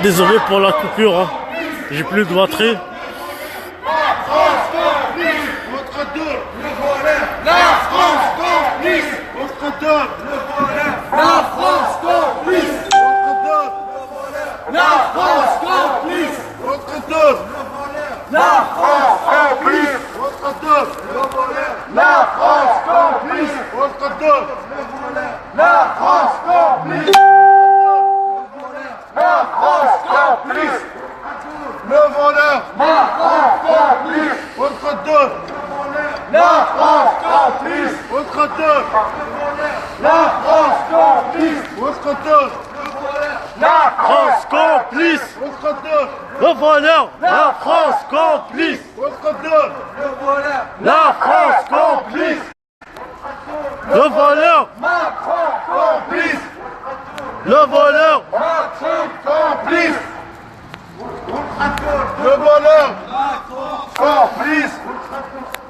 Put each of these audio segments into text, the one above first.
Désolé pour la coupure, hein. J'ai plus de batterie. La France complice, votre deux, le voleur. La France complice, votre deux, le voleur. La France complice, votre deux, le voleur. La France complice, votre deux, le voleur. La France complice, votre deux, le voleur. La France complice, votre deux, le voleur. La France complice, la France complice, le voleur. La France complice, votre deux, la France complice, votre deux, la France complice, votre deux, la France complice, votre deux, le voleur. La France complice, votre deux, le voleur. la France complice, le voleur. Macron complice, Le voleur. Macron complice, le voleur. Complice,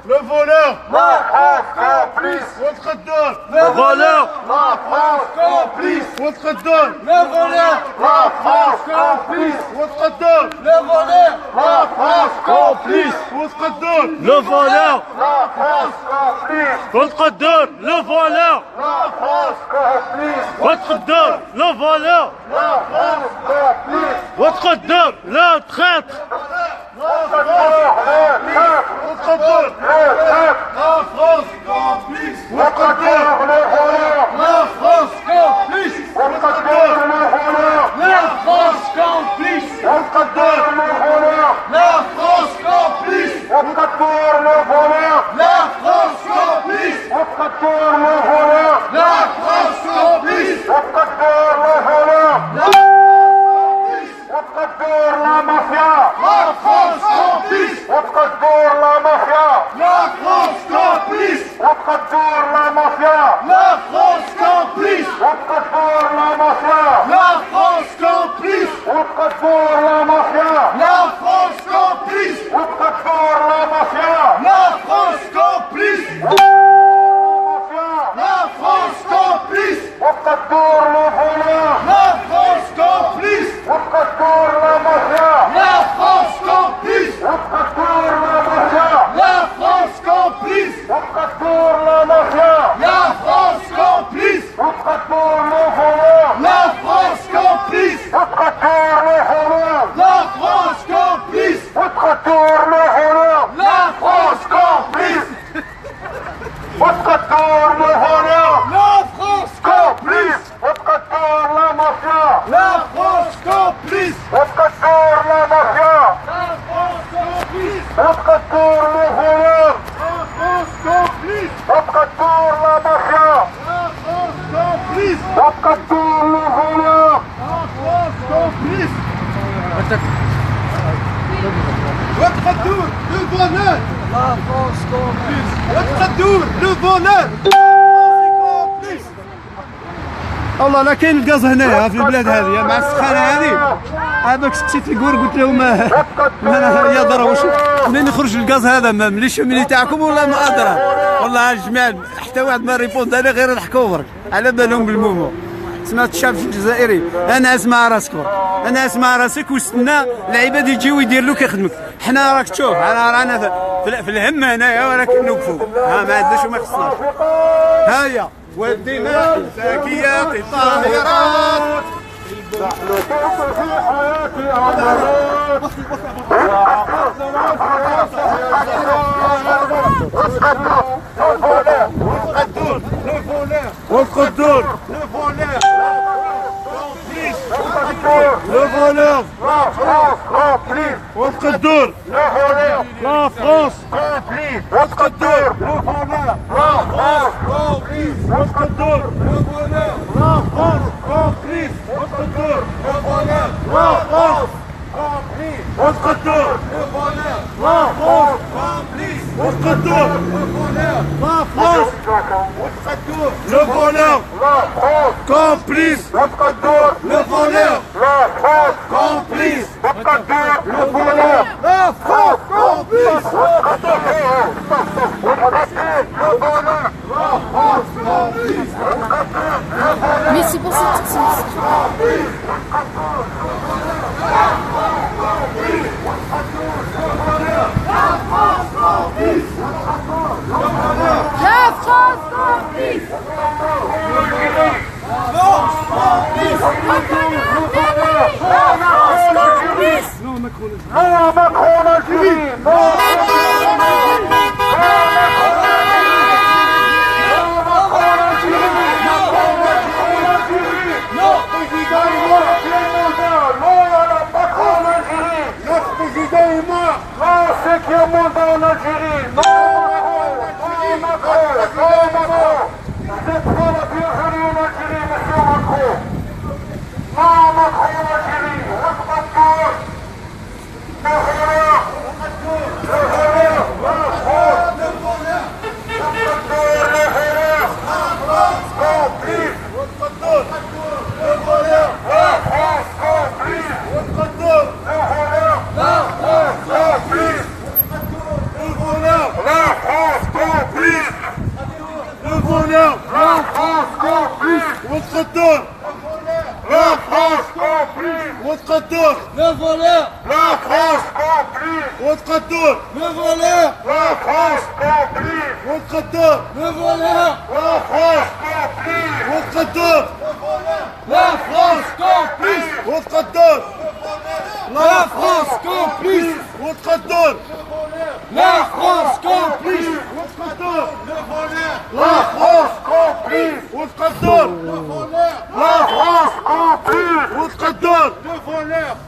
le voleur. Macron complice, votre deux, Le voleur. la France complice, votre deux, le voleur. La France complice, votre deux, le voleur. La France complice, votre deux, Le voleur. la France complice, Votre deux. Le voleur. la France complice, Votre deux. Le voleur. la France complice, Votre deux. Le traître. votre deux, la France complice, votre deux, le voleur. La France complice, votre deux, le voleur. La France complice, votre deux, le voleur. La France complice, votre deux, le voleur. La France complice, votre deux, le voleur. La France complice, votre deux, le voleur. Votre deux, la mafia. La France complice, votre deux, la mafia. La France complice, votre deux, la mafia. La France complice, votre deux, la mafia. La France complice, votre deux, la mafia. La France complice, votre deux, la mafia. La France complice, la France complice, votre deux, le voleur. La France complice, votre deux, la mafia. La France complice, votre deux, la mafia. La France complice, votre deux, la mafia. La France complice, votre deux, le voleur. La France complice, votre deux, le voleur. La France complice, votre deux, le voleur. La France complice, votre deux, le voleur. La France complice, votre deux, la mafia. La France complice, votre deux, la mafia. La France complice, votre deux, le voleur. La France complice, votre deux, la mafia. La France complice, votre deux, le voleur. La France complice, votre tour, le voleur. La France complice, votre tour, le voleur. والله لا كاين الغاز هنايا في البلاد هذه مع السخانه هذه. هذاك سقسيت الكور قلت لهم يا دروش منين يخرج الغاز هذا من لي شوميني تاعكم ولا ما ادرى. والله الجماعه حتى واحد ما ريبوند انا غير نحكوا برك على بالهم بالمومو. سمعت الشعب الجزائري انا اسمع راسك برك. انا اسمع راسك واستنى العباد يجيو يدير له كيخدمك. حنا راك تشوف رانا في الهم هنايا ولكن نوقفوا ما عندناش وما خصناش. هيا والدماء الزاكيات الطاهرات والقدور le voleur, la France complice, والقدور la France complice, والقدور le voleur, la France complice, والقدور le voleur, la France complice, والقدور le voleur, la France complice, والقدور le voleur, la France complice, والقدور le voleur, la France le voleur, la France complice, والقدور le voleur, la France complice, والقدور le voleur, la France complice, Mais c'est pour cette... Macron Algérie. Cinquième mandat en Algérie. Non Macron. C'est pas la bienvenue en Algérie, monsieur Macron. Non Macron en Algérie. Le voleur, la France complice. votre tour, le voleur, La France complice. votre tour, le voleur, La France complice. votre tour, la France complice, votre tour, la France complice, votre tour, la France complice, votre tour, La France complice. votre tour, La France complice. votre tour,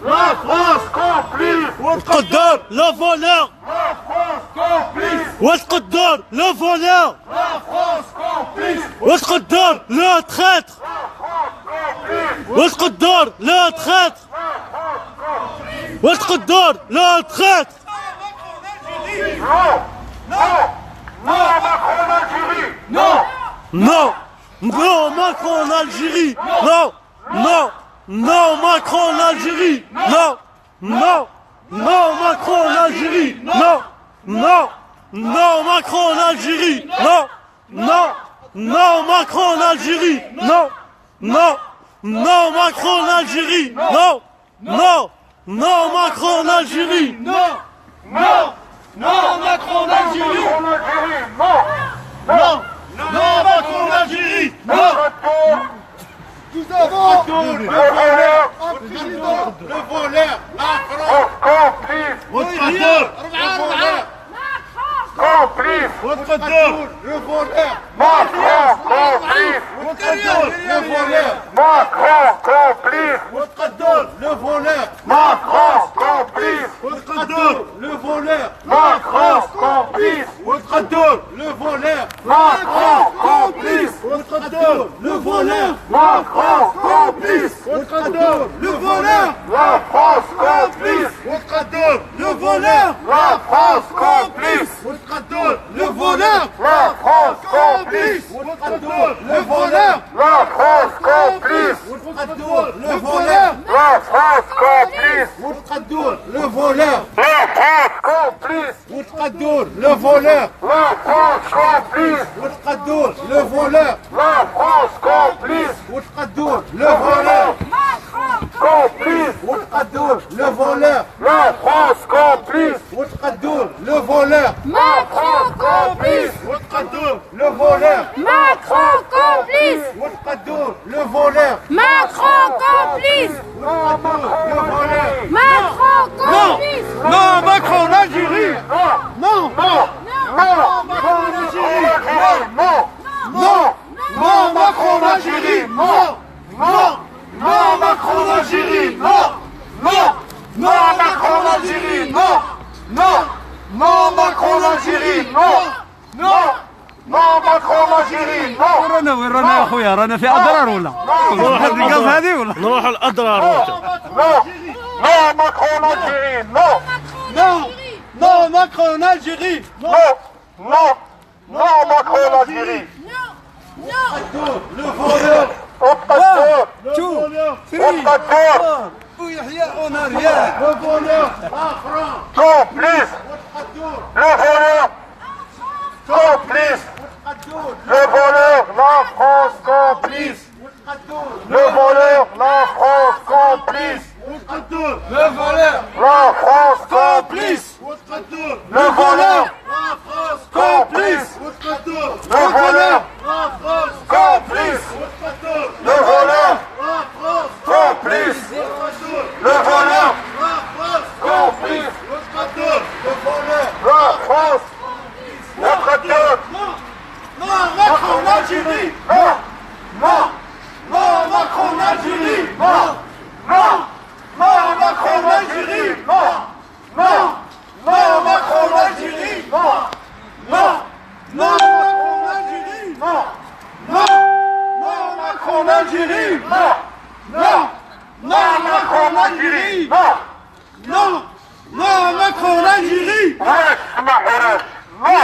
La France complice. والقدار لا فولور La France complice. والقدار لا فولور La France complice. والقدار لا traître والقدار لا traître والقدار لا traître Non. Non. Non Macron en Algérie. Non Non Non Macron en Algérie Non Non Non Macron en Algérie Non Non Non Macron en Algérie Non Non Non Macron en Algérie Non Non Non Macron en Algérie Non Non Non Macron en Algérie non, non, non, Macron en Algérie, En Algérie. Non. non, non, Macron en Algérie, non, nous avons Le voleur. un président, le voleur, la France, Complice. votre tour, le voleur, Complice. votre tour, le voleur, Macron complice. votre tour, le voleur, Macron complice. votre tour, le voleur, Macron complice. votre tour, le voleur, Macron complice. votre tour, le voleur, Macron complice. votre tour, le voleur, Macron complice. votre tour, le voleur, La France complice. votre tour, le voleur, La France complice. votre tour, le voleur, La France complice. votre tour, le voleur, La France complice. votre tour, le voleur, La France complice. votre tour, le voleur, La France complice. votre tour, le voleur, La France complice. votre tour, le voleur, La France complice. votre tour, le voleur, Complice. votre tour, le voleur, La France complice. votre tour, le voleur, Macron complice. votre tour, le voleur, Macron complice. votre tour, le voleur, Macron complice. le voleur. Macron complice. Non, Macron en Algérie. Non, Non. Non. Macron en Algérie. Non. Non, non, Macron en Algérie. Non, non, non, Macron en Algérie. Non, non, non, Macron en Algérie. Non, non, non, Macron en Algérie. Non, non. Non Macron Algérie. Non. رانا وين رانا يا اخويا رانا في اضرار ولا هاد الغاز هذه ولا نروح الأضرار Non. Non Macron Algérie. Non. non non Macron en Algérie Non. Non. Non Macron Algérie. le voleur Optateur. شوف Optateur. ويحيى اوناريا le voleur Complice. Le voleur. Complice. Le voleur. La France complice. Le voleur. La France complice. le voleur La France complice. le voleur La France complice. Le voleur. la France Complice. Le voleur. la France Complice. l'Algérie. Non, non, Macron l'Algérie. ولا تسمع حراس لا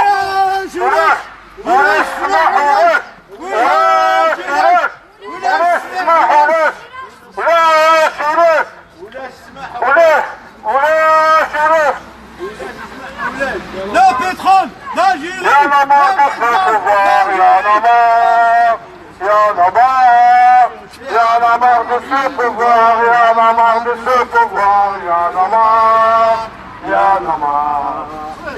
ولا تسمع حراس ولا حراس ولا تسمع حراس ولا حراس ولا حراس Le pétrole d'Algérie. يا نمار بالسوبوفوار يا نمار يا نمار يا نمار بالسوبوفوار يا نمار بالسوبوفوار يا نمار يا نمار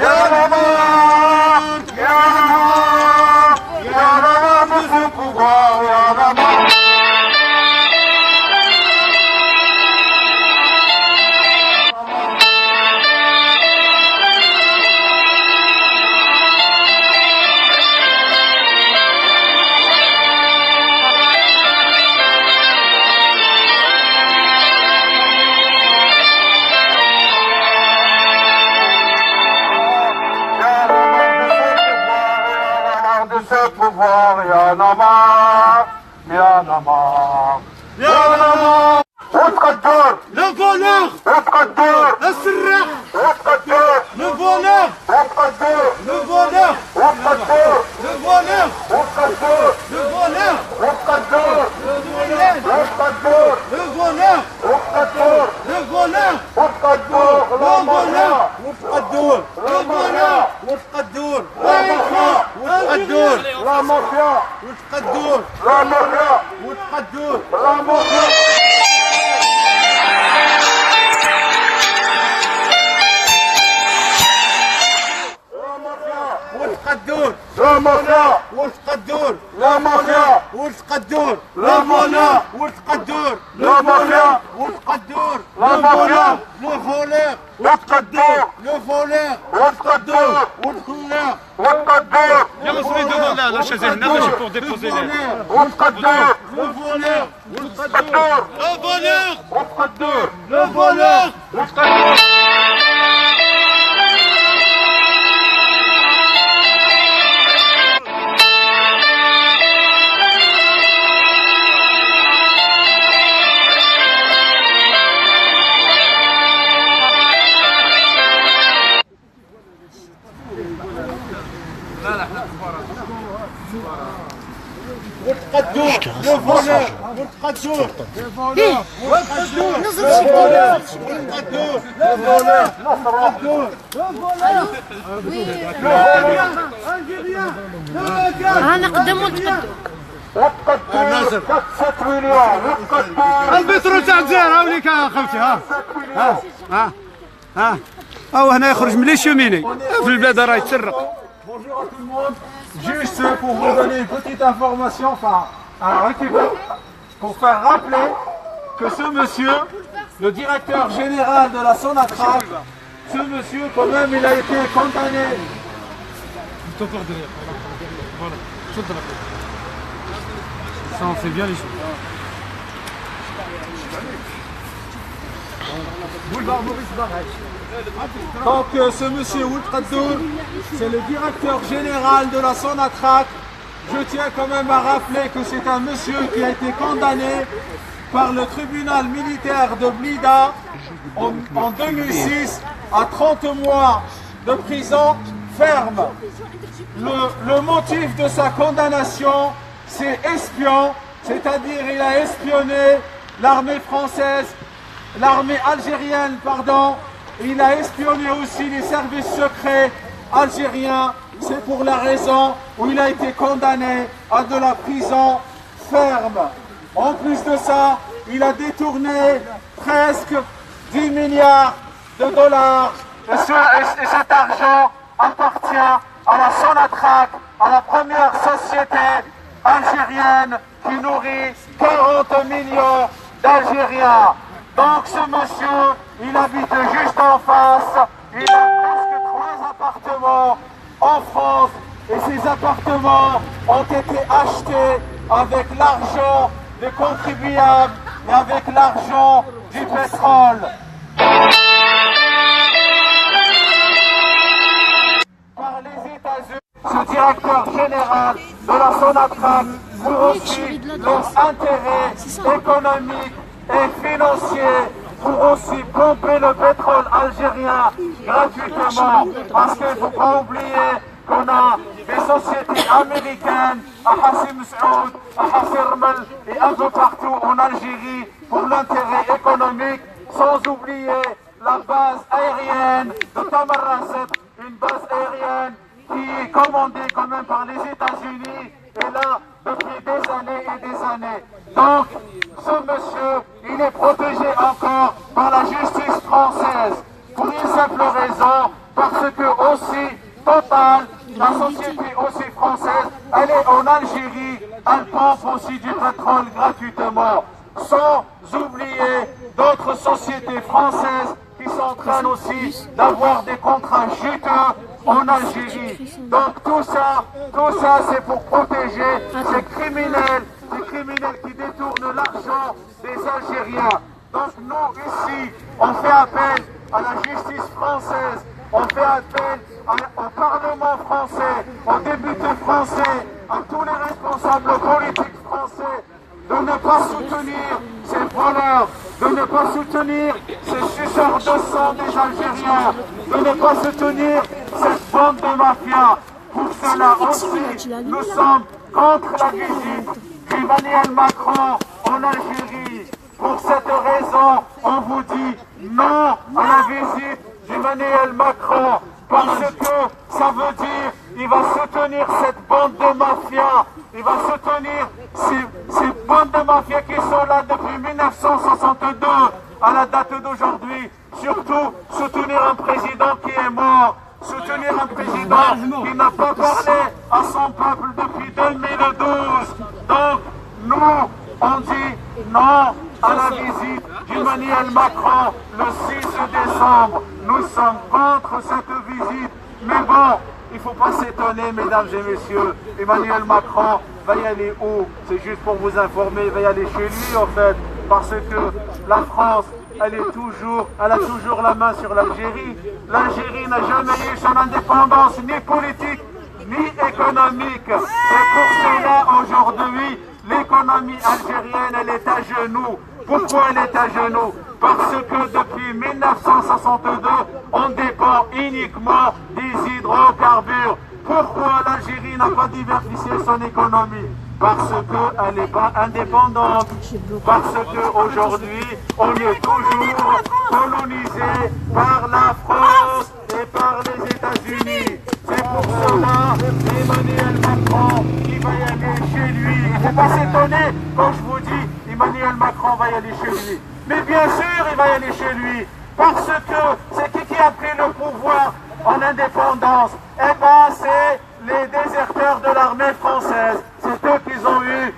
يا نمار يا نمار يا نمار بالسوبوفوار يا نمار pouvoir, يا نمار يا نمار يا نمار وفق الدور Le voleur. وفق الدور السراق. وفق الدور Le voleur. وفق الدور Le voleur. وفق الدور Le voleur. وفق الدور Le voleur. وفق الدور Le voleur. وفق الدور Le voleur. وفق الدور Le voleur. وفق الدور لا مافيا وفق الدور. لا مافيا وفق الدور. لا مافيا وفق الدور. لا مافيا وفق الدور. لا مافيا وفق الدور. لا مافيا وفق الدور. لا مافيا وفق الدور. لا مافيا وفق الدور. لا مافيا وفق الدور. لا مافيا وفق الدور. لا مافيا Le voleur. وفق الدور Le voleur. وفق الدور والخلاق. وفق الدور يغسل يدوم لا لا شازيه هنا ماشي بور ديبوزي ليه وفق الدور Le voleur. وفق الدور Le voleur. وفق الدور Le voleur. وفق الدور وفق الدور. Le voleur. وفق الدور. Le voleur. وفق الدور. نزل شكرا. وفق الدور. Le voleur. وفق الدور. Algérien. هنقدم وتقدم. وفق الدور 4 مليون وفق الدور البترول تاع الجزائر هاوليك اخوتي ها هاو هنا يخرج من لي شوميني في البلاد راه يتسرق. Bonjour à tout le monde. Juste pour vous donner une petite information, enfin un récupérer, pour faire rappeler que ce monsieur, le directeur général de la Sonatrach, ce monsieur quand même il a été condamné. Ça on fait bien les choses. Donc ce monsieur Outradour, c'est le directeur général de la Sonatrach. Je tiens quand même à rappeler que c'est un monsieur qui a été condamné par le tribunal militaire de Blida en 2006 à 30 mois de prison ferme. Le motif de sa condamnation, c'est espion, c'est-à-dire il a espionné l'armée française, l'armée algérienne, pardon. Il a espionné aussi les services secrets algériens. C'est pour la raison où il a été condamné à de la prison ferme. En plus de ça, il a détourné presque 10 milliards de dollars. Et cet argent appartient à la Sonatrach, à la première société algérienne qui nourrit 40 millions d'Algériens. Donc ce monsieur, il habite juste en face, il a presque 3 appartements en France et ces appartements ont été achetés avec l'argent des contribuables et avec l'argent du pétrole. Par les États-Unis, ce directeur général de la Sonatrach pour aussi leurs intérêts économiques et financiers pour aussi pomper le pétrole algérien gratuitement. Parce qu'il ne faut pas oublier qu'on a des sociétés américaines à Hassim Saoud, à Hassermel et un peu partout en Algérie pour l'intérêt économique, sans oublier la base aérienne de Tamarrasset, une base aérienne qui est commandée quand même par les États-Unis et là depuis des années et des années. Donc ce monsieur, il est protégé encore par la justice française pour une simple raison, parce que aussi Total, la société aussi française, elle est en Algérie, elle pompe aussi du pétrole gratuitement, sans oublier d'autres sociétés françaises qui sont en train aussi d'avoir des contrats juteux en Algérie. Donc tout ça c'est pour protéger ces criminels qui détournent l'argent des Algériens. Donc nous ici, on fait appel à la justice française, on fait appel au Parlement français, aux députés français, à tous les responsables politiques français de ne pas soutenir ces voleurs, de ne pas soutenir ces suceurs de sang des Algériens, de ne pas soutenir cette bande de mafia. Pour cela aussi, nous sommes contre la visite d'Emmanuel Macron en Algérie. Pour cette raison, on vous dit non à la visite d'Emmanuel Macron, parce que ça veut dire qu'il va soutenir cette bande de mafia, il va soutenir ces bandes de mafia qui sont là depuis 1962 à la date d'aujourd'hui. Surtout soutenir un président qui est mort, soutenir un président qui n'a pas parlé à son peuple depuis 2012. Donc nous, on dit non à la visite d'Emmanuel Macron le 6 décembre. Nous sommes contre cette visite. Mais bon, il ne faut pas s'étonner, mesdames et messieurs. Emmanuel Macron va y aller où? C'est juste pour vous informer, il va y aller chez lui en fait. Parce que la France, elle a toujours la main sur l'Algérie. L'Algérie n'a jamais eu son indépendance, ni politique, ni économique. C'est pour cela aujourd'hui, l'économie algérienne, elle est à genoux. Pourquoi elle est à genoux? Parce que depuis 1962, on dépend uniquement des hydrocarbures. Pourquoi l'Algérie n'a pas diversifié son économie? Parce qu'elle n'est pas indépendante. Parce qu'aujourd'hui, on est toujours colonisé par la France et par les États-Unis. C'est pour cela Emmanuel Macron qui va y aller chez lui. Il ne faut pas s'étonner quand je vous dis Emmanuel Macron va y aller chez lui. Mais bien sûr, il va y aller chez lui. Parce que c'est qui a pris le pouvoir en indépendance? Eh bien, c'est les déserteurs de l'armée française. C'est eux qui ont eu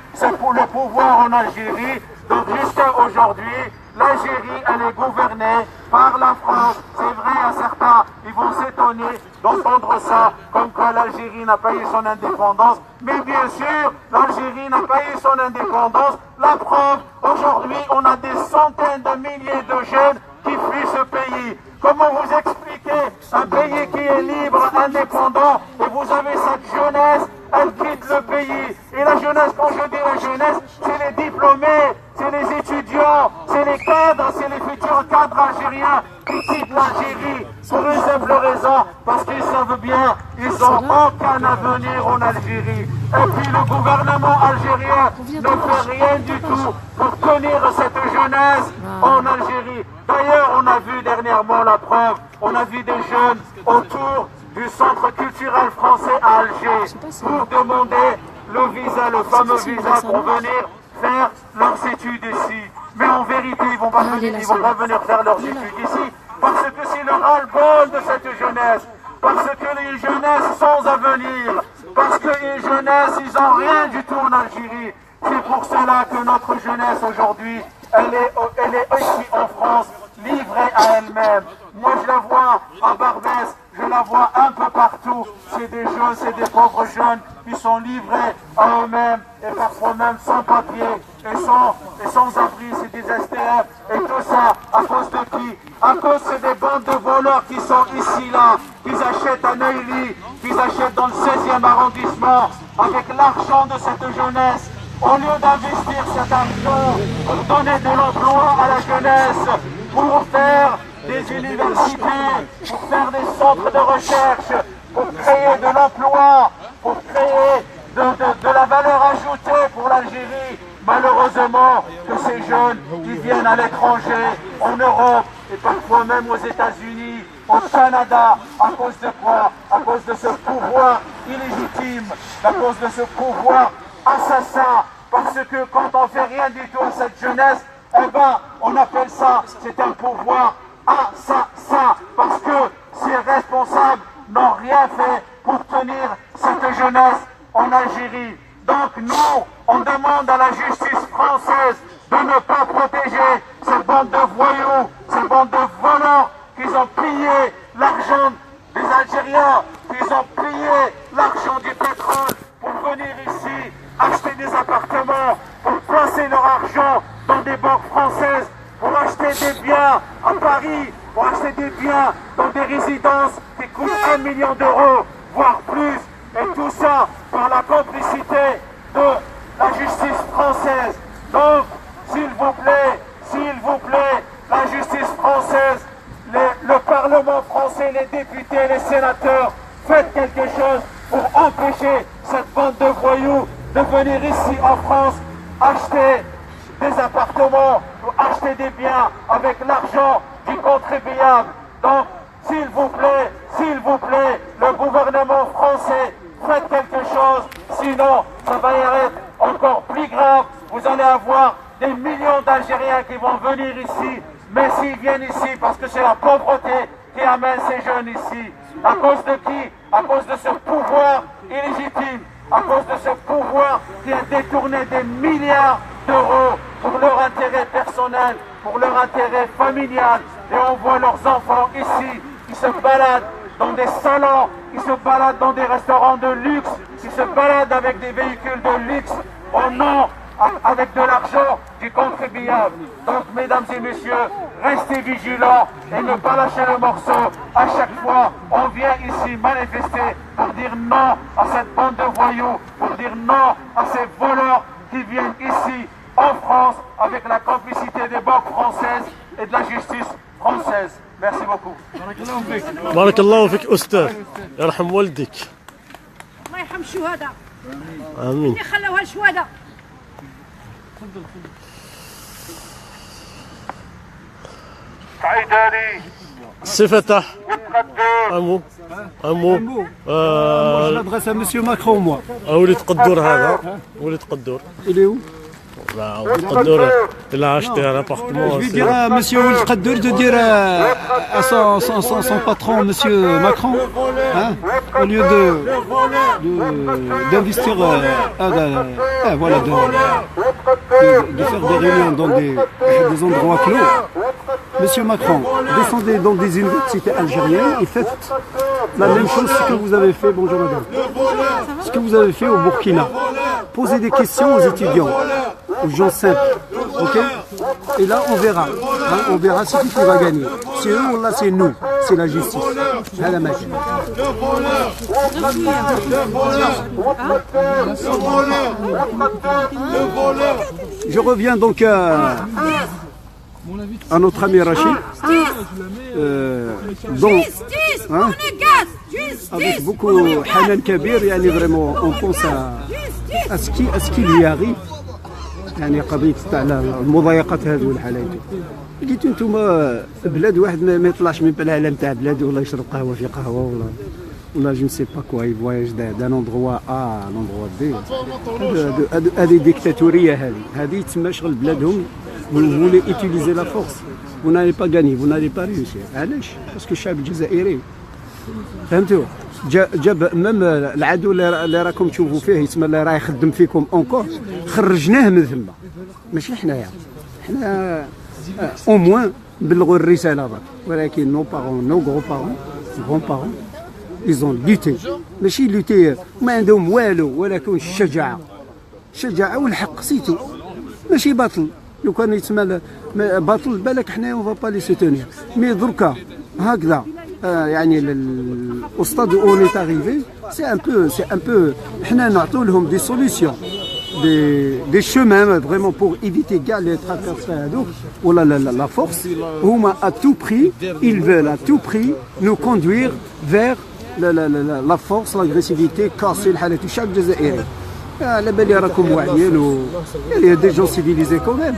le pouvoir en Algérie. Donc jusqu'à aujourd'hui, l'Algérie, elle est gouvernée par la France. C'est vrai, à certains, ils vont s'étonner d'entendre ça, comme quoi l'Algérie n'a pas eu son indépendance. Mais bien sûr, l'Algérie n'a pas eu son indépendance. La preuve, aujourd'hui, on a des centaines de milliers de jeunes qui fuient ce pays. Comment vous expliquer un pays qui est libre, indépendant, et vous avez cette jeunesse, elle quitte le pays. Et la jeunesse, quand je dis la jeunesse, c'est les diplômés, c'est les étudiants, c'est les cadres, c'est les futurs cadres algériens qui quittent l'Algérie pour une simple raison, parce qu'ils savent bien, ils n'ont aucun avenir en Algérie. Et puis le gouvernement algérien ne fait rien du tout pour tenir cette jeunesse en Algérie. D'ailleurs, on a vu dernièrement la preuve, on a vu des jeunes autour du centre culturel français à Alger pour demander le visa, le fameux visa pour venir faire leurs études ici. Mais en vérité, ils vont pas venir faire leurs études ici parce que c'est le ras-le-bol de cette jeunesse, parce que les jeunesses sans avenir, parce que les jeunesses, ils n'ont rien du tout en Algérie. C'est pour cela que notre jeunesse aujourd'hui, elle est ici en France, livrée à elle-même. Moi, je la vois à Barbès, je la vois un peu partout. C'est des jeunes, c'est des pauvres jeunes qui sont livrés à eux-mêmes et parfois même sans papier et sans abri. C'est des STF et tout ça à cause de qui? À cause des bandes de voleurs qui sont ici, là, qu'ils achètent à Neuilly, qu'ils achètent dans le 16e arrondissement avec l'argent de cette jeunesse. Au lieu d'investir cet argent pour donner de l'emploi à la jeunesse pour faire des universités, pour faire des centres de recherche, pour créer de l'emploi, pour créer de la valeur ajoutée pour l'Algérie. Malheureusement, que ces jeunes qui viennent à l'étranger, en Europe et parfois même aux États-Unis, au Canada, à cause de quoi? À cause de ce pouvoir illégitime, à cause de ce pouvoir assassin. Parce que quand on fait rien du tout à cette jeunesse, eh ben, on appelle ça, c'est un pouvoir assassin. Parce que ces responsables n'ont rien fait pour tenir cette jeunesse en Algérie. Donc nous, on demande à la justice française de ne pas protéger ces bandes de voyous, ces bandes de voleurs qui ont pillé l'argent des Algériens, qui ont pillé l'argent du pétrole pour venir ici acheter des appartements, pour placer leur argent dans des banques françaises, pour acheter des biens à Paris, pour acheter des biens dans des résidences qui coûtent 1 million d'euros, voire plus. Et tout ça par la complicité de la justice française. Donc, s'il vous plaît, la justice française, le Parlement français, les députés, les sénateurs, faites quelque chose pour empêcher cette bande de voyous de venir ici en France acheter des appartements ou acheter des biens avec l'argent du contribuable. Donc, s'il vous plaît, le gouvernement français, faites quelque chose, sinon ça va être encore plus grave. Vous allez avoir des millions d'Algériens qui vont venir ici, mais s'ils viennent ici parce que c'est la pauvreté qui amène ces jeunes ici. À cause de qui? À cause de ce pouvoir illégitime, à cause de ce pouvoir qui a détourné des milliards d'euros pour leur intérêt personnel, pour leur intérêt familial. Et on voit leurs enfants ici qui se baladent dans des salons, qui se baladent dans des restaurants de luxe, qui se baladent avec des véhicules de luxe, au nom, avec de l'argent du contribuable. Donc, mesdames et messieurs, restez vigilants et ne pas lâcher le morceau. À chaque fois, on vient ici manifester pour dire non à cette bande de voyous, pour dire non à ces voleurs qui viennent ici, en France, avec la complicité des banques françaises et de la justice française. Merci beaucoup. بارك الله فيك أستاذ يرحم والديك الله يرحم الشهداء آمين اللي خلوها الشهداء. سعيداني سي فتح أمو Je m'adresse à Monsieur Macron, moi. وليد قدور هذا وليد قدور Il est où? لا وليد قدور il a acheté un appartement. Je vais dire à Monsieur Ould Qaddour de dire à son patron, Monsieur Macron, hein, au lieu d'investir, voilà, de faire des réunions dans des endroits clos. Monsieur Macron, descendez dans des universités algériennes et faites la même chose que vous avez fait, bonjour madame, ce que vous avez fait au Burkina. Posez des questions aux étudiants, aux gens simples, ok? Et là on verra, hein, on verra c'est qui va gagner. C'est eux ou là c'est nous, c'est la justice. À la machine. Je reviens donc à notre ami Rachid, dont, hein, avec beaucoup Hanan Kabir, yani vraiment on pense à ce qui lui arrive, يعني قضية تاع المضايقات هذه والحالات. لقيتو نتوما بلاد واحد ما يطلعش من العالم تاع بلاده ولا يشرب قهوة في قهوة ولا جو نسي با كوا يفواياج دان اندروا ا لاندروا بي. هذه ديكتاتورية هذه تسمى شغل بلادهم. Vous voulez utiliser la force, vous n'allez pas gagner, vous n'allez pas réussir. علاش؟ باسكو الشعب الجزائري فهمتوا؟ جاب ميم العدو اللي راكم تشوفوا فيه يسمى اللي راه يخدم فيكم اونكور، خرجناه من ثم، ماشي حنايا. حنا او موان بلغوا الرساله برك، ولكن نو بارون نو غرو بارون غرون بارون ايزون لوتي، ماشي لوتي ما عندهم والو ولكن الشجاعه، الشجاعه والحق سيتو، ماشي باطل. لو كان يتسمى باطل بالك حنايا اون با لي سوتونير، مي دركا هكذا يعني الاستاذ اون ايت اريفي سي ان بو حنا نعطوا لهم دي سوليسيون des chemins vraiment pour éviter les traversées ou la force. À tout prix, ils veulent à tout prix nous conduire vers la force, l'agressivité, casser le halal chaque Jazairi. على بالي راكم واعيين il y a des gens civilisés quand même.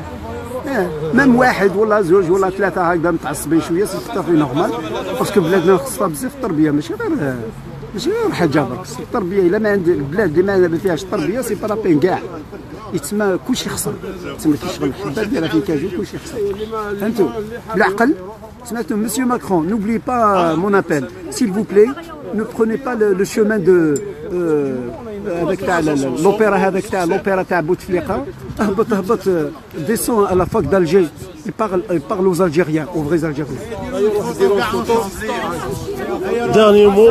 ميم واحد ولا زوج ولا ثلاثه هكذا متعصبين شويه سي في نورمال باسكو بلادنا خصها بزاف التربيه ماشي غير حاجه برك التربيه الا ما عند البلاد اللي ما فيهاش التربيه سي با لابين كاع يتسمى كلشي خسر تسمى كيشغل الحبه ديالها في كاجو كلشي خسر فهمتوا بالعقل سمعتوا مسيو ماكرون n'oubliez pas mon appel s'il vous plaît ne prenez pas le chemin de هذاك تاع l'opéra هذاك تاع l'opéra تاع بوتفليقه اهبط descend à la fac d'Alger il parle aux Algériens aux vrais Algériens. Dernier mot.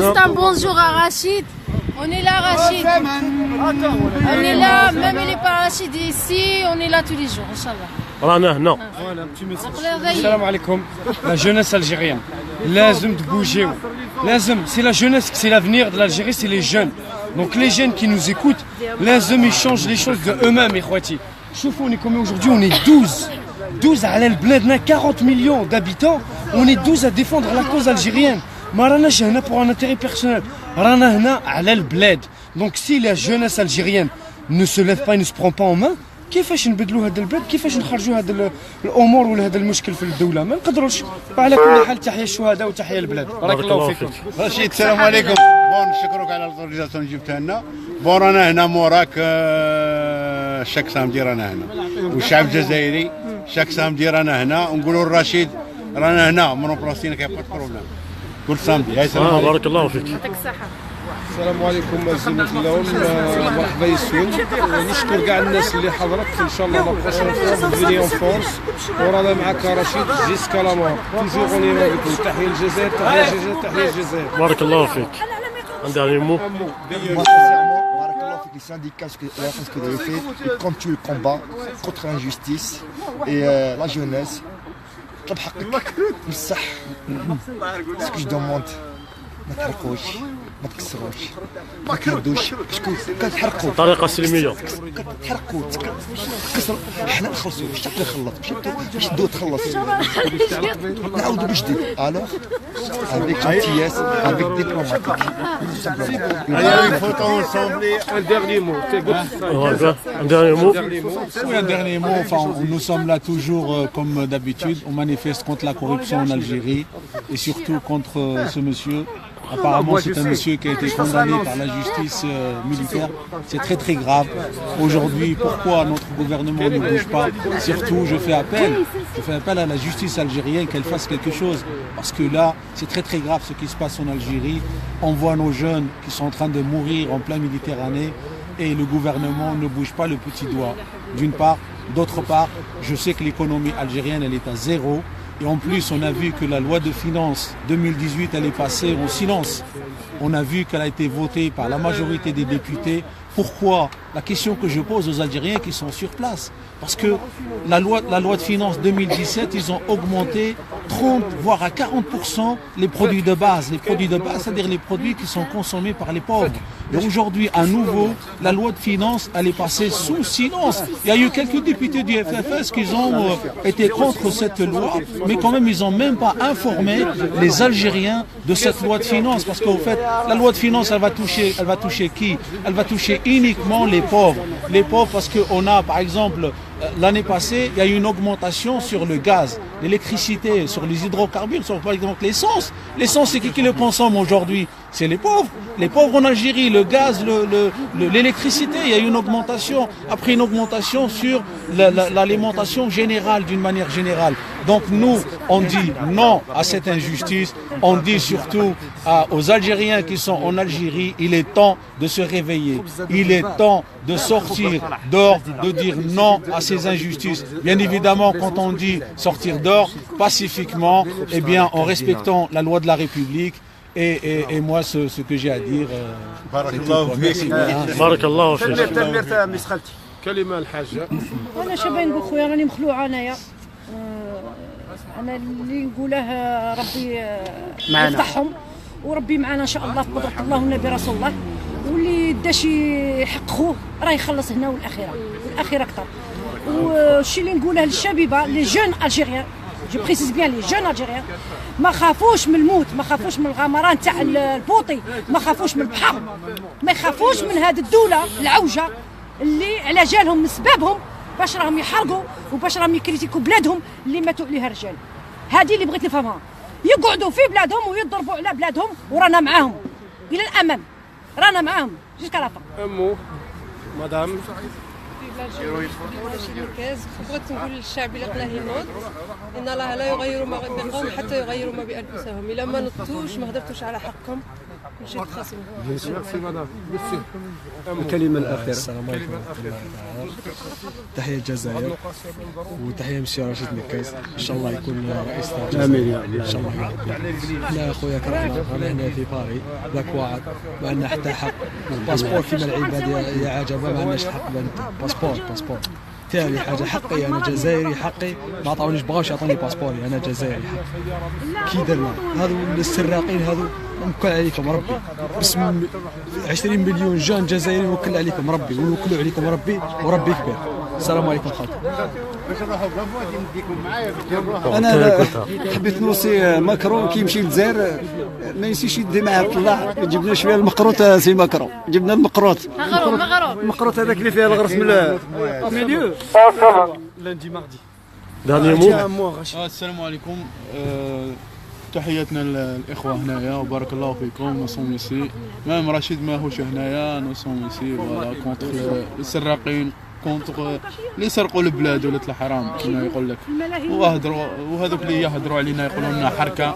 Juste un bonjour à Rachid. On est là, Rachid. On est là, même il n'est pas Rachid ici, on est là tous les jours, Inch'Allah. رانا هنا. Salam alaikum. La jeunesse algérienne. لازم تبوجيو. لازم, c'est la jeunesse, c'est l'avenir de l'Algérie, c'est les jeunes. Donc les jeunes qui nous écoutent, لازم ils changent les choses de eux-mêmes, ikhwati. شوفوا, on est combien aujourd'hui? On est 12. 12 على البلاد, 40 millions d'habitants. On est 12 à défendre la cause algérienne. ما راناش هنا pour un intérêt personnel. رانا هنا على البلاد. Donc si la jeunesse algérienne ne se lève pas et ne se prend pas en main, كيفاش نبدلوا هذا البلاد؟ كيفاش نخرجوا هذا الامور ولا هذا المشكل في الدوله؟ ما نقدروش. على كل حال تحيا الشهداء وتحيا البلاد. بارك الله فيكم. رشيد السلام عليكم. بون نشكرك على الاورجيزاسيون اللي جبتها لنا. بون رانا هنا موراك شاك سامدي رانا هنا. والشعب الجزائري شاك سامدي رانا هنا ونقولوا لرشيد رانا هنا مونوبلاستينا كاين با بروبليم. كل سامدي. بارك الله فيك. يعطيك الصحه. السلام عليكم زينة اللون. مرحبا يسون. نشكر كاع الناس اللي حضرت ان شاء الله لابروشين فوا فيني اون فورس ورانا معك رشيد جيسكا لامور توجور اوني معكم. تحية الجزائر تحية الجزائر تحية الجزائر. بارك الله فيك. Un dernier mot. Les syndicats, la chose que vous avez fait, ils continuent le combat contre l'injustice et la jeunesse. Ce que je demande, ما تحرقوش ما تكسروش ما تهدوش شكون كتحرقوا بطريقه سلميه تحرقوا تكسروا حنا نخلصوا باش تبدا تخلص باش تدو تخلص نعاودوا من جديد الوغ افيك جنتياس افيك ديبلوماتيك Un dernier mot. Un dernier mot. Oui, un dernier mot. Enfin, nous sommes là toujours comme d'habitude. On manifeste contre la corruption en Algérie et surtout contre ce monsieur. Apparemment, c'est un monsieur qui a été condamné par la justice militaire. C'est très très grave. Aujourd'hui, pourquoi notre gouvernement ne bouge pas? Surtout, je fais appel à la justice algérienne qu'elle fasse quelque chose. Parce que là, c'est très très grave ce qui se passe en Algérie. On voit nos jeunes qui sont en train de mourir en pleine Méditerranée et le gouvernement ne bouge pas le petit doigt. D'une part. D'autre part, je sais que l'économie algérienne, elle est à zéro. Et en plus, on a vu que la loi de finances 2018, elle est passée en silence. On a vu qu'elle a été votée par la majorité des députés. Pourquoi? La question que je pose aux Algériens qui sont sur place. Parce que la loi de finances 2017, ils ont augmenté 30 voire à 40% les produits de base. Les produits de base, c'est-à-dire les produits qui sont consommés par les pauvres. Et aujourd'hui, à nouveau, la loi de finances, elle est passée sous silence. Il y a eu quelques députés du FFS qui ont été contre cette loi, mais quand même, ils n'ont même pas informé les Algériens de cette loi de finances. Parce qu'au fait, la loi de finances, elle va toucher qui? Elle va toucher uniquement les pauvres. Les pauvres parce qu'on a, par exemple, l'année passée, il y a eu une augmentation sur le gaz, l'électricité, sur les hydrocarbures, sur par exemple l'essence. L'essence, c'est qui le consomme aujourd'hui? C'est les pauvres. Les pauvres en Algérie, le gaz, l'électricité, il y a eu une augmentation. Après une augmentation sur l'alimentation générale, d'une manière générale. Donc nous, on dit non à cette injustice. On dit surtout aux Algériens qui sont en Algérie, il est temps de se réveiller. Il est temps de sortir dehors, de dire non à ces injustices. Bien évidemment, quand on dit sortir dehors, pacifiquement, eh bien, en respectant la loi de la République. Et moi, ce que j'ai à dire, c'est tout. Merci. بارك الله فيك. كلمة الحاجة. انا شباب نقول خويا راني مخلوعه انايا. انا اللي نقوله ربي يفتحهم وربي معنا ان شاء الله في قدره الله والنبي رسول الله. واللي دا شي حق خوه راه يخلص هنا والاخيره اكثر. والشيء اللي نقوله للشبيبه لي جون الجيريان، جو بريسيز بيان لي جون الجيريان، ما خافوش من الموت، ما خافوش من الغمران تاع البوطي، ما خافوش من البحر، ما يخافوش من هذه الدوله العوجه اللي على جالهم من سبابهم باش راهم يحرقوا وباش راهم يكريتيكوا بلادهم اللي ماتوا عليها الرجال. هذه اللي بغيت نفهمها، يقعدوا في بلادهم ويضربوا على بلادهم ورانا معاهم الى الامام، رانا معاهم جوسكا لافا. امو مدام بغيت نقول للشعب اللي قلاه ينوض ان الله لا يغير ما بقوم حتى يغيروا ما بانفسهم. الا ما نضتوش ما هدرتوش على حقكم نجي خاصهم. الكلمه الاخيره. السلام عليكم ورحمه الله تحيه الجزائر وتحيه مسيو رشيد نكاز، ان شاء الله يكون رئيس الجزائر. امين ان شاء الله يا ربي. احنا اخويا كرهنا رانا هنا في باري ذاك واعد ما عندنا حتى حق. الباسبور كيما العباد يا عجبه ما عندناش حق. باسبور تالي حاجه حقي، انا جزائري حقي، ما عطاونيش بغاوش يعطوني باسبوري، انا جزائري حقي. كي درنا هذو السراقين هذو نوكل عليكم ربي باسم 20 مليون جان جزائري، نوكل عليكم ربي ونوكلوا عليكم ربي وربي كبير. السلام عليكم خالد. انا حبيت نوصي ماكرون كي يمشي للجزائر ما ينسيش يدي معاه طلع. جبنا شويه المقروط سي ماكرون، جبنا المقروط. المقروط هذاك اللي فيه الغرس من الميليو. lundi mardi. Dernier mot. السلام عليكم. تحياتنا للاخوه هنايا وبارك الله فيكم. نو سون ايسي مام رشيد ماهوش هنايا، نو سون ايسي فوالا كونتر السراقين، كونتر اللي سرقوا البلاد ولات الحرام كما يقول لك. وهذوك اللي يهضروا علينا يقولوا لنا حركه،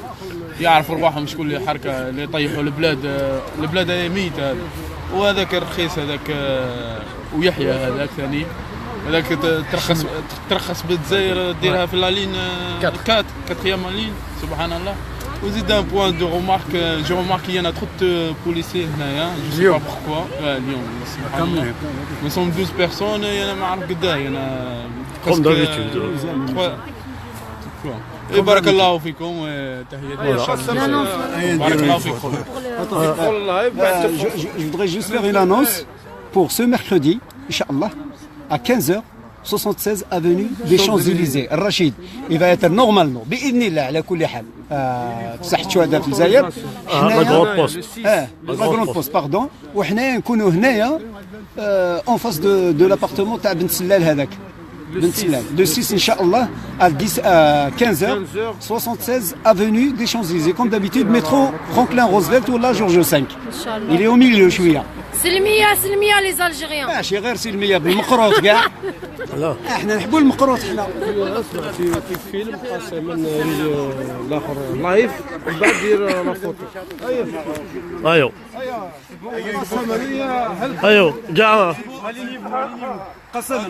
يعرفوا رواحهم شكون اللي حركه اللي يطيحوا البلاد هذه ميته. وهذاك الرخيص هذاك ويحيى هذاك ثاني هذاك ترخص بالجزائر ديرها في لالين 4 لين. سبحان الله. وزيد ان بوان دو رومارك، جو روماركي انا تخت بوليسي هنايا جو سي با بوركوا اليوم. سبحان الله نو سوم 12 بيرسون، انا ما عرف قداي انا كوم دابيتود. بارك الله فيكم وتحياتي. بارك الله فيكم. Je voudrais juste faire une annonce pour ce mercredi, Inch'Allah, à 15h. 76 avenue des Champs-Élysées. الرشيد il va être normalement بإذن الله على كل حال في ساحة الشهداء في الجزائر. لا غروند بوست. لا غروند بوست باردون. وحنايا نكونوا هنايا اون فاس دو لابارتمون تاع بن سلال هذاك. بن سلال دو 6 ان شاء الله à 15h 76 avenue des Champs-Élysées comme d'habitude métro Franklin Roosevelt ولا جورج 5. il est au milieu شويه. سلمية لي زالجيريان. ماشي غير سلمية بالمقروط كاع. لا احنا نحبوا المقروط حنا. اسمع في فيلم خاص من الاخر لايف ومن بعد دير لا فوتو. ايوه ايوه كاع قسما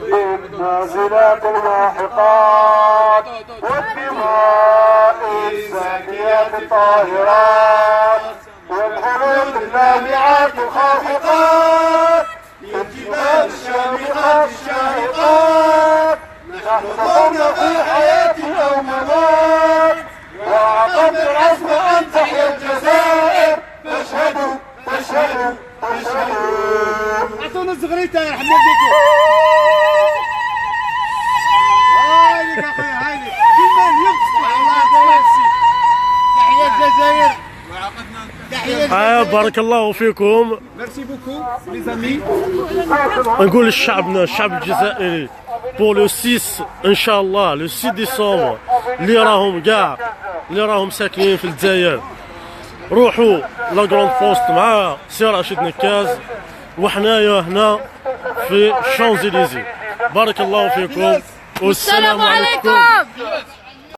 بالنازلات اللاحقات والدماء الزاكيات الطاهرات والحروب اللامعات الخافقات والجبال الشامخات الشاهقات نحن ضمن في حياة أو ممات وعقدنا العزم أن تحيا الجزائر. تشهدوا اعطونا الزغريته يا حمد بيكو. هايلك اخويا هايلك كيما يقصد الله تحيا الجزائر. بارك الله فيكم. ميرسي بوكو لي زامي. نقول لشعبنا الشعب الجزائري بور لو 6 ان شاء الله لو 6 ديسمبر اللي راهم كاع اللي راهم ساكنين في الجزائر روحوا لا غروند بوست مع سي رشيد نكاز وحنايا هنا في شانزليزي. بارك الله فيكم والسلام عليكم.